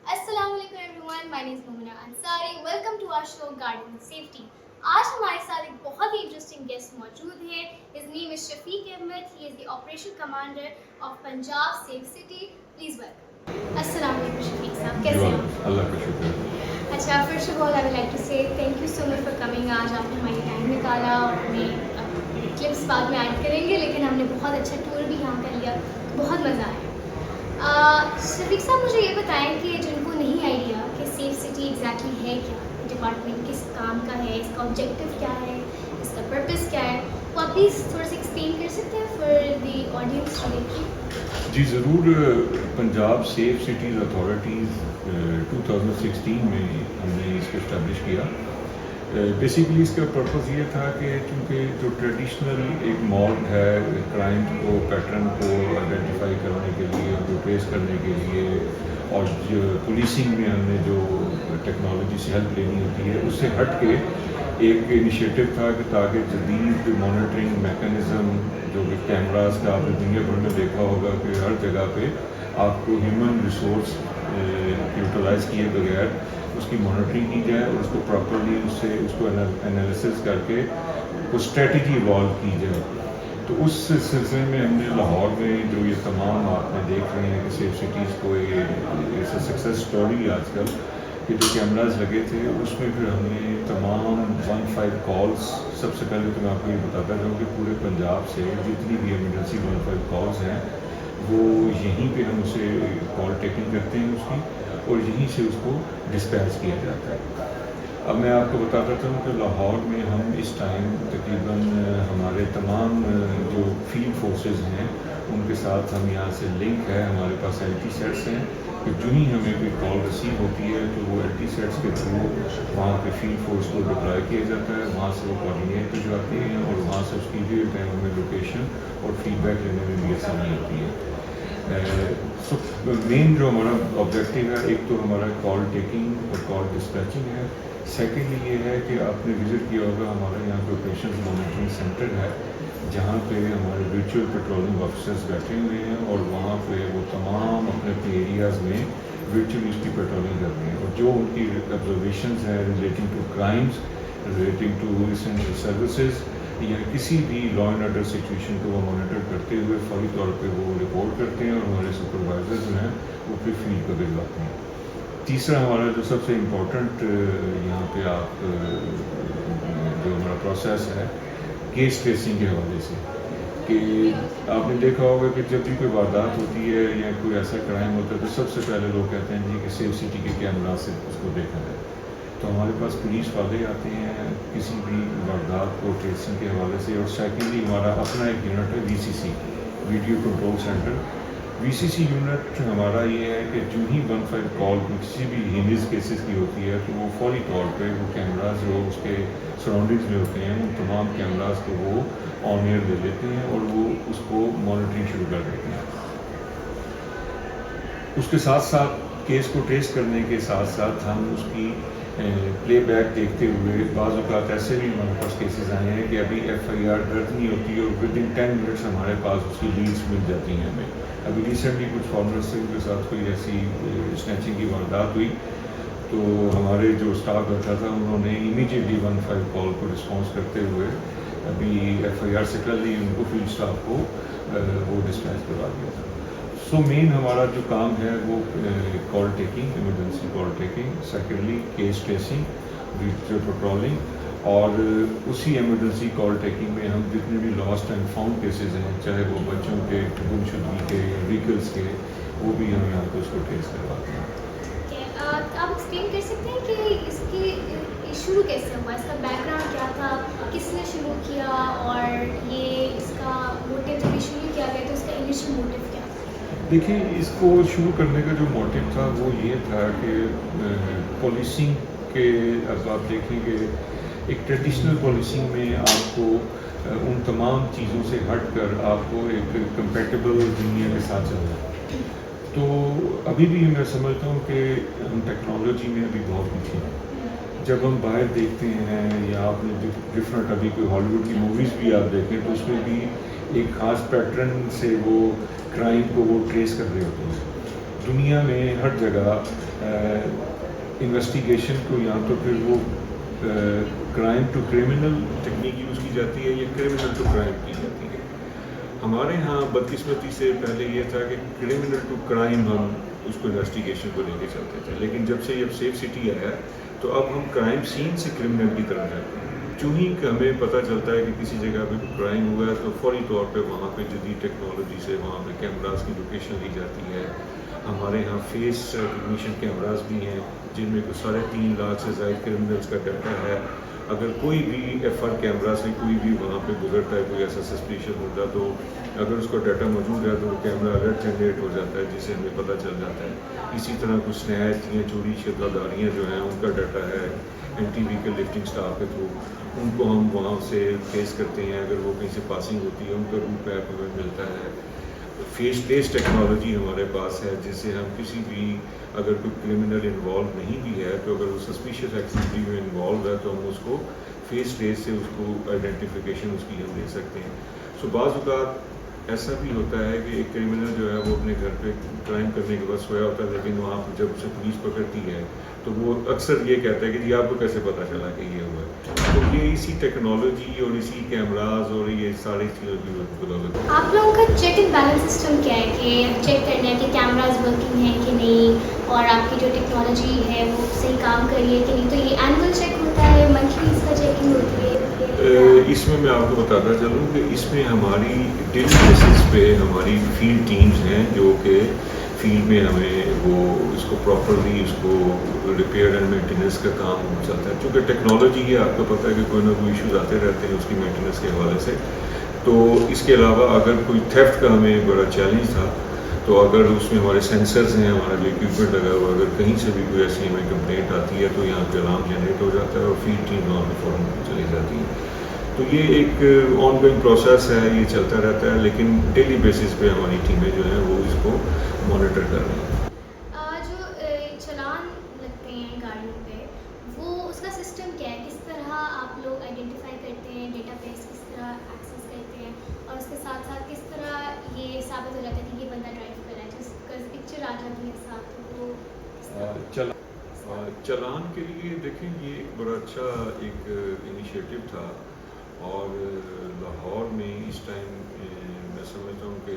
Assalamu alaikum everyone, my name is Mumina Ansari. Welcome to our show Garden of Safety. آج ہمارے ساتھ ایک بہت ہی انٹرسٹنگ گیسٹ موجود ہے. His name is Shafiq Ahmed. He is the Operation Commander of Punjab Safe City. Please welcome. السلام علیکم شفیق صاحب, کیسے ہیں آپ؟ اللہ کا شکر. اچھا, first of all I would like to say thank you so much for coming. آج آپ نے ہماری ٹائم نکالا اور ہمیں کلپس بعد میں ایڈ کریں گے, لیکن ہم نے بہت اچھا ٹور بھی یہاں کر لیا, بہت مزہ آیا. شفیق صاحب مجھے یہ بتائیں کہ جن کو نہیں آئیڈیا کہ سیف سٹی ایگزیکٹلی ہے کیا, ڈپارٹمنٹ کس کام کا ہے, اس کا آبجیکٹو کیا ہے, اس کا پرپس کیا ہے, تو آپ پلیز تھوڑا سا ایکسپلین کر سکتے ہیں فار دی آڈینس ٹو دیکھ. جی ضرور. پنجاب سیف سٹیز اتھارٹیز 2016 میں ہم نے اس کو اسٹیبلش کیا. بیسیکلی اس کا پرپز یہ تھا کہ چونکہ جو ٹریڈیشنل ایک ماڈ ہے کرائم کو, پیٹرن کو آئیڈینٹیفائی کرنے کے لیے, ان کو ٹریس کرنے کے لیے, اور جو پولیسنگ میں ہم نے جو ٹیکنالوجی سے ہیلپ لینی ہوتی ہے, اس سے ہٹ کے ایک انیشیٹو تھا کہ تاکہ جدید مانیٹرنگ میکانزم جو کہ کیمراز کا آپ نے دنیا بھر میں دیکھا ہوگا کہ ہر جگہ پہ آپ کو ہیومن ریسورس یوٹیلائز کیے بغیر اس کی مانیٹرنگ کی جائے اور اس کو پراپرلی اس کو انالیسس کر کے کو اسٹریٹجی ایوالو کی جائے. تو اس سلسلے میں ہم نے لاہور میں جو یہ تمام آپ نے دیکھ رہے ہیں کہ سیف سٹیز کو یہ سکسیس اسٹوری آج کل کہ جو کیمراز لگے تھے اس میں پھر ہم نے تمام 15 کالس, سب سے پہلے تو میں آپ کو یہ بتاتا چاہوں کہ پورے پنجاب سے جتنی بھی ایمرجنسی 15 کالس ہیں وہ یہیں پہ ہم اسے کال ٹیکنگ کرتے ہیں اس کی, اور یہیں سے اس کو ڈسپیچ کیا جاتا ہے. اب میں آپ کو بتاتا ہوں کہ لاہور میں ہم اس ٹائم تقریباً ہمارے تمام جو فیلڈ فورسز ہیں ان کے ساتھ ہم یہاں سے لنک ہے. ہمارے پاس ایل ٹی سیٹس ہیں کہ جو ہی ہمیں کوئی کال ریسیو ہوتی ہے تو وہ ایل ٹی سیٹس کے تھرو وہاں پہ فیلڈ فورس کو ڈپلائی کیا جاتا ہے, وہاں سے وہ کوآرڈینیٹ ہو جاتے ہیں اور وہاں سے اس کی ریئل ٹائم ہمیں لوکیشن اور فیڈ بیک لینے میں بھی آسانی ہوتی ہے. مین جو ہمارا آبجیکٹیو ہے, ایک تو ہمارا کال ٹیکنگ اور کال ڈسپیچنگ ہے. سیکنڈلی یہ ہے کہ آپ نے وزٹ کیا ہوگا ہمارا یہاں پہ آپریشن مانیٹرنگ سینٹر ہے جہاں پہ ہمارے ورچوئل پیٹرولنگ آفیسرز بیٹھے ہوئے ہیں اور وہاں پہ وہ تمام اپنے اپنے ایریاز میں ورچوئلی اس کی پیٹرولنگ کرتے ہیں, اور جو ان کی آبزرویشنز ہیں relating to crimes, relating to essential services یا کسی بھی لا اینڈ آرڈر سچویشن کو وہ مانیٹر کرتے ہوئے فوری طور پہ وہ رپورٹ کرتے ہیں اور ہمارے سپروائزر جو ہیں وہ پھر فیلڈ پہ بھجواتے ہیں. تیسرا ہمارا جو سب سے امپورٹنٹ یہاں پہ آپ جو ہمارا پروسیس ہے کیس ٹریسنگ کے حوالے سے, کہ آپ نے دیکھا ہوگا کہ جب بھی کوئی واردات ہوتی ہے یا کوئی ایسا کرائم ہوتا ہے تو سب سے پہلے لوگ کہتے ہیں جی کہ سیف سٹی کے کیمرا سے اس کو دیکھا جائے. تو ہمارے پاس پولیس والے آتے ہیں کسی بھی واردات کو ٹریسنگ کے حوالے سے, اور سیکنڈلی ہمارا اپنا ایک یونٹ ہے وی سی سی, ویڈیو کنٹرول سینٹر. وی سی سی یونٹ ہمارا یہ ہے کہ جو ہی 15 کال کسی بھی ہینیز کیسز کی ہوتی ہے تو وہ فوری طور پہ وہ کیمراز جو اس کے سراؤنڈنگز میں ہوتے ہیں ان تمام کیمراز کو وہ آن ایئر دے دیتے ہیں اور وہ اس کو مانیٹرنگ شروع کر دیتے ہیں. اس کے ساتھ ساتھ کیس کو ٹریس کرنے کے ساتھ ساتھ ہم اس کی پلے بیک دیکھتے ہوئے, بعض اوقات ایسے بھی ہمارے پاس کیسز آئے ہیں کہ ابھی ایف آئی آر درج نہیں ہوتی اور ود ان 10 منٹس ہمارے پاس اس کی لیڈس مل جاتی ہیں ہمیں. ابھی ریسنٹلی کچھ فارمرز کے ساتھ کوئی ایسی اسنیچنگ کی واردات ہوئی تو ہمارے جو اسٹاف بیٹھا تھا انہوں نے امیجیٹلی 15 کال کو رسپانس کرتے ہوئے ابھی ایف آئی آر سے کل ہی ان کو فیلڈ اسٹاف کو وہ ڈسپیچ کروا دیا تھا. سو مین ہمارا جو کام ہے وہ call taking, emergency call taking, secondly case tracing, video patrolling, اور اسی ایمرجنسی کال ٹیکنگ میں ہم جتنے بھی لاسٹ اینڈ فاؤنڈ کیسز ہیں چاہے وہ بچوں کے, گمشدگی کے, ویکلس کے, وہ بھی ہم یہاں پہ اس کو ٹریس کرواتے ہیں. آپ ایکسپلین کر سکتے ہیں کہ اس کی شروع کیسے ہوا, اس کا بیک گراؤنڈ کیا تھا, کس نے شروع کیا, اور یہ اس کا موٹیو جب شروع کیا گیا تو اس کا انیشیل موٹیو کیا تھا؟ دیکھیں, اس کو شروع کرنے کا جو موٹیو تھا وہ یہ تھا کہ پولیسنگ کے, اب آپ دیکھیں کہ ایک ٹریڈیشنل پولیسنگ میں آپ کو ان تمام چیزوں سے ہٹ کر آپ کو ایک کمپیٹیبل دنیا کے ساتھ چلنا ہے. تو ابھی بھی میں سمجھتا ہوں کہ ہم ٹیکنالوجی میں ابھی بہت پیچھے ہیں. جب ہم باہر دیکھتے ہیں یا آپ نے ڈفرینٹ ابھی کوئی ہالی ووڈ کی موویز بھی آپ دیکھیں تو اس میں بھی ایک خاص پیٹرن سے وہ کرائم کو وہ ٹریس کر رہے ہوتے ہیں. دنیا میں ہر جگہ انویسٹیگیشن کو یا تو پھر وہ crime to criminal technique use کی جاتی ہے یا کرمنل ٹو کرائم کی جاتی ہے. ہمارے ہاں بدقسمتی سے پہلے یہ تھا کہ کرمنل ٹو کرائم ہم اس کو انویسٹیگیشن کو لے کے چلتے تھے, لیکن جب سے یہ سیف سٹی آیا تو اب ہم کرائم سین سے کرمنل کی طرف جاتے ہیں. چوں ہی ہمیں پتہ چلتا ہے کہ کسی جگہ پہ کرائم ہوا ہے تو فوری طور پہ وہاں پہ جدید ٹیکنالوجی سے وہاں پہ کیمراز کی لوکیشن لی جاتی ہے. ہمارے ہاں فیس ریکگنیشن کیمراز بھی ہیں جن میں 3.5 لاکھ سے زائد کرمنلز کا ڈیٹا ہے. اگر کوئی بھی ایف آر کیمرا سے کوئی بھی وہاں پہ گزرتا ہے, کوئی ایسا سسپیشن ہوتا ہے, تو اگر اس کو ڈیٹا موجود ہے تو وہ کیمرا الرٹ جنریٹ ہو جاتا ہے جس سے ہمیں پتہ چل جاتا ہے. اسی طرح کچھ سنیچ یا چوری شدہ گاڑیاں جو ہیں ان کا ڈیٹا ہے این ٹی وی کے لفٹنگ اسٹاف کے تھرو, ان کو ہم وہاں سے فیس کرتے ہیں. اگر وہ کہیں سے پاسنگ ہوتی ہے ان کا روٹ میپ ہمیں ملتا ہے. فیس بیس ٹیکنالوجی ہمارے پاس ہے جس سے ہم کسی بھی اگر کوئی کرمنل انوالو نہیں بھی ہے تو اگر وہ سسپیشیس ایکٹیویٹی میں انوالو ہے تو ہم اس کو فیس بیس سے اس کو آئیڈینٹیفیکیشن اس کی ہم دے سکتے ہیں. سو بعض اوقات ایسا بھی ہوتا ہے کہ ایک کرمنل جو ہے وہ اپنے گھر پہ کرائم کرنے کے بعد سویا ہوتا ہے, لیکن وہاں پہ جب اسے پولیس پکڑتی ہے تو وہ اکثر یہ کہتا ہے کہ جی آپ کو کیسے پتہ چلا کہ یہ ہوا ہے. تو یہ اسی ٹیکنالوجی اور اسی کیمراز اور یہ ساری چیزوں کی بدولت. آپ لوگوں کا چیک اینڈ بیلنس سسٹم کیا ہے کہ چیک کرنا ہے کہ کیمراز ورکنگ ہیں کہ نہیں, اور آپ کی جو ٹیکنالوجی ہے وہ صحیح کام کر رہی ہے کہ نہیں؟ تو یہ اینول چیک ہوتا ہے, منتھلی اس کا چیکنگ ہوتی ہے؟ اس میں آپ کو بتاتا چلوں کہ اس میں ہماری ڈیلی بیسس پہ ہماری فیلڈ ٹیمز ہیں جو کہ فیلڈ میں ہمیں وہ اس کو پراپرلی اس کو ریپیئر اینڈ مینٹیننس کا کام چلتا ہے. چونکہ ٹیکنالوجی ہے, آپ کو پتہ ہے کہ کوئی نہ کوئی ایشوز آتے رہتے ہیں اس کی مینٹیننس کے حوالے سے. تو اس کے علاوہ اگر کوئی تھیفٹ کا ہمیں بڑا چیلنج تھا تو اگر اس میں ہمارے سینسرز ہیں, ہمارا جو اکوپمنٹ لگا ہوا, اگر کہیں سے بھی کوئی ایسی ہمیں کمپلینٹ آتی ہے تو یہاں پہ الارم جنریٹ ہو جاتا ہے اور فیلڈ ٹیم وہاں پہ فوراً چلی جاتی ہے. تو یہ ایک آن گوئنگ پروسیس ہے, یہ چلتا رہتا ہے, لیکن ڈیلی بیسس پہ ہماری ٹیمیں جو ہیں وہ اس کو مانیٹر کر رہی ہیں. جو چلان لگتے ہیں گاڑیوں پہ, وہ اس کا سسٹم کیا ہے؟ کس طرح آپ لوگ آئیڈینٹیفائی کرتے ہیں, ڈیٹا بیس کس طرح ایکسیس کرتے ہیں, اور اس کے ساتھ ساتھ کس طرح یہ ثابت ہو جاتا ہے کہ یہ بندہ ڈرائیو کر رہا ہے؟ جس کا پکچر آ جاتی ہے ساتھ, تو وہ چلان کے لیے دیکھیں یہ ایک بڑا اچھا ایک انیشیٹو تھا, اور لاہور میں اس ٹائم میں سمجھتا ہوں کہ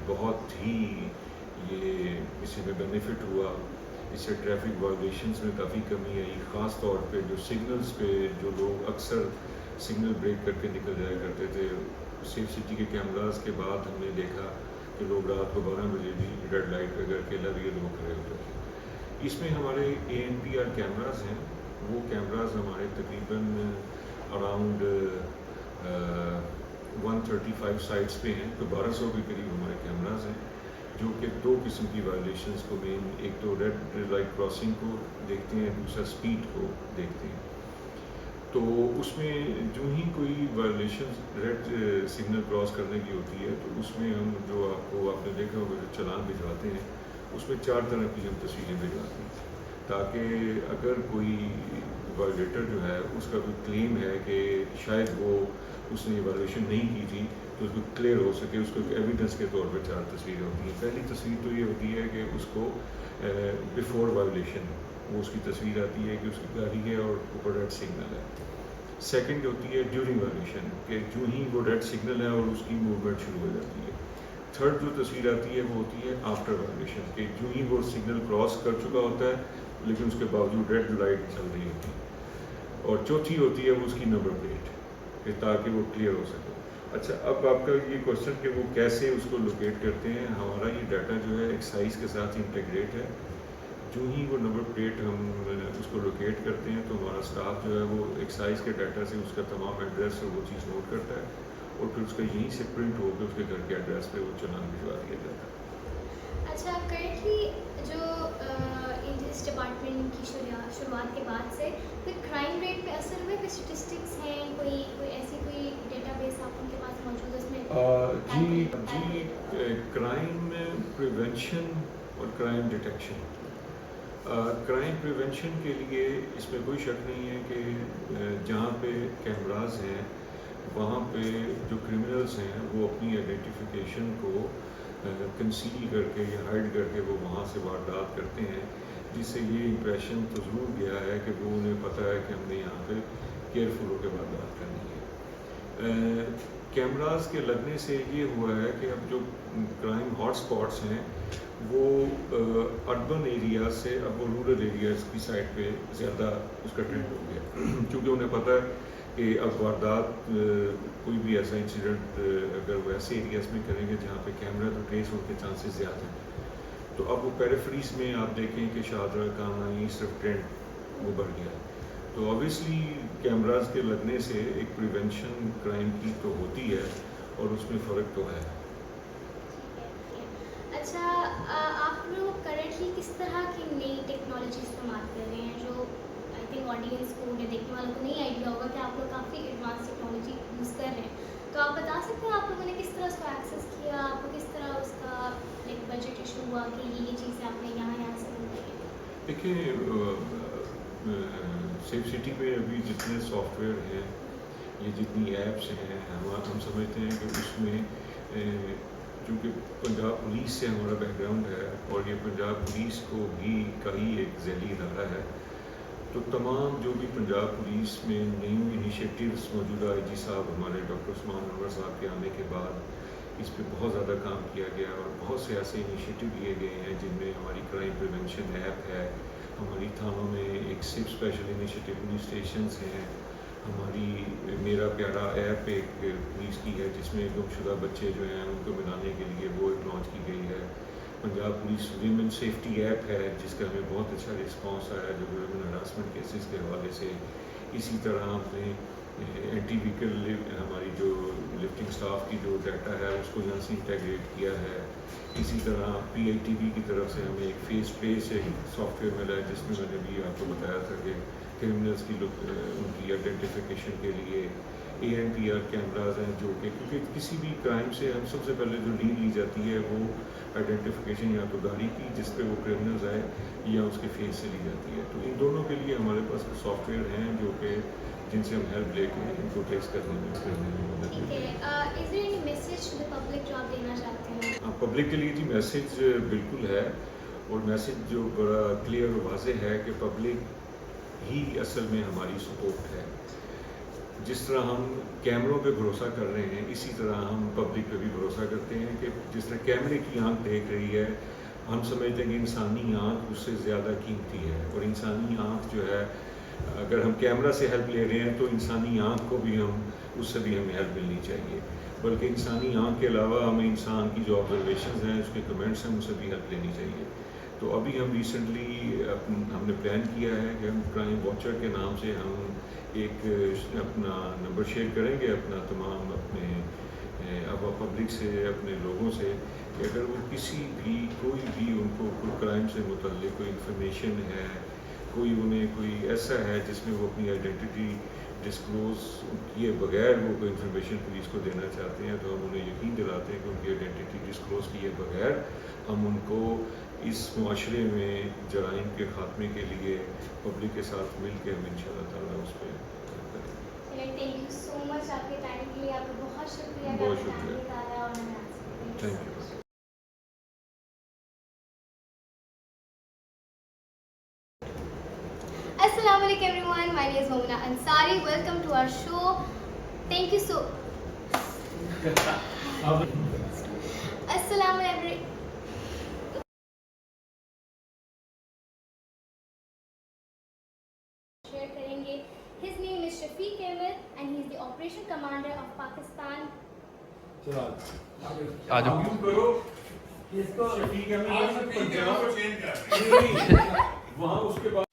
بہت ہی یہ اس میں بینیفٹ ہوا. اس سے ٹریفک وائلیشنز میں کافی کمی آئی, خاص طور پہ جو سگنلز پہ جو لوگ اکثر سگنل بریک کر کے نکل جایا کرتے تھے. سیف سٹی کے کیمراز کے بعد ہم نے دیکھا کہ لوگ رات کو 12 بجے بھی ریڈ لائٹ پہ کر کے لگے لوگ کھڑے ہوتے تھے. اس میں ہمارے ANPR کیمراز ہیں, وہ کیمراز ہمارے تقریباً اراؤنڈ 135 سائٹس پہ ہیں, تو 1200 کے قریب ہمارے کیمراز ہیں جو کہ 2 قسم کی وائلیشنز کو مین, ایک تو ریڈ لائٹ کراسنگ کو دیکھتے ہیں, دوسرا سپیڈ کو دیکھتے ہیں. تو اس میں جو ہی کوئی وائلیشن ریڈ سگنل کراس کرنے کی ہوتی ہے تو اس میں ہم جو آپ نے دیکھا ہوگا جو چلان بھجواتے ہیں اس میں 4 طرح کی ہم تصویریں بھجواتے ہیں, تاکہ اگر کوئی وائلیٹر جو ہے اس کا کوئی کلیم ہے کہ شاید وہ اس نے وائلیشن نہیں کی تھی تو اس کو کلیئر ہو سکے, اس کو ایویڈنس کے طور پہ 4 تصویریں ہوتی ہیں. پہلی تصویر تو یہ ہوتی ہے کہ اس کو بیفور وائلیشن وہ اس کی تصویر آتی ہے کہ اس کی گاڑی ہے اور اوپر ریڈ سگنل ہے. سیکنڈ ہوتی ہے ڈیورنگ وائلیشن, کہ جو ہی وہ ریڈ سگنل ہے اور اس کی موومنٹ شروع ہو جاتی ہے. تھرڈ جو تصویر آتی ہے وہ ہوتی ہے آفٹر وائلیشن, کہ جو ہی وہ سگنل کراس کر چکا ہوتا ہے لیکن اس کے باوجود ریڈ لائٹ چل رہی ہوتی ہے. اور چوتھی ہوتی ہے وہ اس کی نمبر پلیٹ, کہ تاکہ وہ کلیئر ہو سکے. اچھا, اب آپ کا یہ کوشچن کہ وہ کیسے اس کو لوکیٹ کرتے ہیں, ہمارا یہ ڈاٹا جو ہے ایک سائز کے ساتھ انٹیگریٹ ہے. جو ہی وہ نمبر پلیٹ ہم اس کو لوکیٹ کرتے ہیں تو ہمارا اسٹاف جو ہے وہ ایک سائز کے ڈاٹا سے اس کا تمام ایڈریس اور وہ چیز نوٹ کرتا ہے, اور پھر اس کا یہیں سے پرنٹ ہو کے اس کے گھر کے ایڈریس پہ وہ چلان بھجوا دیا جاتا ہے. اچھا, کرنٹلی جو اس ڈپارٹمنٹ کی شروعات کے بعد سے کوئی کرائم ریٹ پہ اثر ہوئے, کوئی اسٹیٹسٹکس ہیں, کوئی ایسی کوئی ڈیٹا بیس آپ ان کے پاس موجود ہے اس میں؟ جی, کرائم پریونشن اور کرائم ڈیٹیکشن. کرائم پریونشن کے لیے اس میں کوئی شک نہیں ہے کہ جہاں پہ کیمراز ہیں وہاں پہ جو کرمنلز ہیں وہ اپنی آئیڈینٹیفیکیشن کو کنسیل کر کے یا ہائڈ کر کے وہ وہاں سے واردات کرتے ہیں، جس سے یہ امپریشن تو ضرور گیا ہے کہ وہ انہیں پتہ ہے کہ ہم نے یہاں پہ کیئرفل ہو کے واردات کرنی ہے۔ کیمراز کے لگنے سے یہ ہوا ہے کہ اب جو کرائم ہاٹ اسپاٹس ہیں وہ اربن ایریا سے اب وہ رورل ایریاز کی سائڈ پہ زیادہ اس کا ٹرینڈ ہو گیا، کیونکہ انہیں پتہ ہے کہ اب واردات کوئی بھی ایسا انسیڈنٹ اگر وہ ایسے ایریاز میں کریں گے جہاں پہ کیمرہ تو ٹریس ہونے کے چانسز زیادہ ہیں، تو اب وہ پیریفریز میں آپ دیکھیں کہ شاہدرہ کامرانی صرف ٹرینڈ وہ بڑھ گیا ہے۔ تو اوبیسلی کیمراز کے لگنے سے ایک پریونشن کرائم کی تو ہوتی ہے اور اس میں فرق تو ہے۔ اچھا، آپ لوگ کرنٹلی کس طرح کی نئی ٹیکنالوجی استعمال کر رہے ہیں جو آئی تھنک آڈینس کو دیکھنے والوں کو نہیں آئیڈیا ہوگا کہ آپ لوگ کافی ایڈوانس ٹیکنالوجی یوز کر رہے ہیں، تو آپ بتا سکتے ہیں آپ لوگوں نے کس طرح اس کو ایکسیس کیا، آپ کو کس طرح اس کا ایک بجٹ ایشو ہوا کہ یہ چیزیں آپ نے یہاں سے ملتی ہیں؟ دیکھیں سیف سٹی میں ابھی جتنے سافٹ ویئر ہیں، یہ جتنی ایپس ہیں، ہم سمجھتے ہیں کہ اس میں چونکہ پنجاب پولیس سے ہمارا بیک گراؤنڈ ہے اور یہ پنجاب پولیس کو بھی کا ہی ایک ذیلی ادارہ ہے، تو تمام جو بھی پنجاب پولیس میں نیو انیشیٹیوز موجودہ آئی جی صاحب ہمارے ڈاکٹر عثمان انور صاحب کے آنے کے بعد اس پہ بہت زیادہ کام کیا گیا اور بہت سے ایسے انیشیٹیو لیے گئے ہیں جن میں ہماری کرائم پریونشن ایپ ہے، ہماری تھانوں میں ایک سپ اسپیشل انیشیٹیو پولیس اسٹیشنز ہیں، ہماری میرا پیارا ایپ ایک پولیس کی ہے جس میں گم شدہ بچے جو ہیں ان کو ملانے کے لیے وہ ایک لانچ کی گئی ہے، Punjab police women safety app ہے جس کا ہمیں بہت اچھا رسپانس آیا جو ویمن ہراسمنٹ کیسز کے حوالے سے، اسی طرح ہم نے اینٹی ویکل ہماری جو لفٹنگ سٹاف کی جو ڈیٹا ہے اس کو یہاں سے انٹیگریٹ کیا ہے، اسی طرح پی آئی ٹی وی کی طرف سے ہمیں ایک فیس پیس ایک سافٹ ویئر ملا ہے جس میں میں نے بھی آپ کو بتایا تھا کہ کرمنلس کی ان کی آئیڈینٹیفیکیشن کے لیے اے این پی آر کیمراز ہیں جو کہ کیونکہ کسی بھی کرائم سے ہم سب سے پہلے جو لیڈ لی جاتی ہے وہ آئیڈینٹیفیکیشن یا تو گاڑی کی جس پہ وہ کرمنلز آئے یا اس کے فیس سے لی جاتی ہے، تو ان دونوں کے لیے ہمارے پاس سافٹ ویئر ہیں جو کہ جن سے ہم ہیلپ لے کے ان کو ٹریس کرنے میں مدد ملتی ہے۔ پبلک کے لیے جی میسیج بالکل ہے، اور میسیج جو بڑا کلیئر اور واضح ہے کہ پبلک ہی اصل میں ہماری سپورٹ ہے۔ جس طرح ہم کیمروں پہ بھروسہ کر رہے ہیں اسی طرح ہم پبلک پہ بھی بھروسہ کرتے ہیں کہ جس طرح کیمرے کی آنکھ دیکھ رہی ہے، ہم سمجھتے ہیں کہ انسانی آنکھ اس سے زیادہ قیمتی ہے، اور انسانی آنکھ جو ہے اگر ہم کیمرہ سے ہیلپ لے رہے ہیں تو انسانی آنکھ کو بھی اس سے بھی ہمیں ہیلپ ملنی چاہیے، بلکہ انسانی آنکھ کے علاوہ ہمیں انسان کی جو آبزرویشنز ہیں اس کے کمنٹس ہیں ان سے بھی ہیلپ لینی چاہیے۔ تو ابھی ہم ریسنٹلی ہم نے پلان کیا ہے کہ ہم کرائم واچر کے نام سے ہم ایک اپنا نمبر شیئر کریں گے اپنا تمام اپنے پبلک سے، اپنے لوگوں سے، کہ اگر وہ کسی بھی کوئی بھی ان کو کرائم سے متعلق کوئی انفارمیشن ہے، کوئی انہیں کوئی ایسا ہے جس میں وہ اپنی آئیڈینٹی ڈسکلوز کیے بغیر وہ کوئی انفارمیشن پولیس کو دینا چاہتے ہیں، تو ہم انہیں یقین دلاتے ہیں کہ ان کی آئیڈینٹی ڈسکلوز کیے بغیر ہم ان کو اس معاشرے میں جرائم کے خاتمے کے لیے پبلک کے ساتھ مل کے ہم انشاءاللہ تعالیٰ اس پہ کریں۔ تھینک یو سو مچ آپ کے ٹائم کے لیے، آپ کا بہت شکریہ، بہت شکریہ، تھینک تھینک یو۔ السلام علیکم everyone, my name is Momina Ansari, welcome to our show. Thank you so Assalamu alaikum. Share karenge. His name is Shafiq Ahmed and he is the operation commander of Pakistan. آجو شفیق احمد پنجاب وہاں اس کے بعد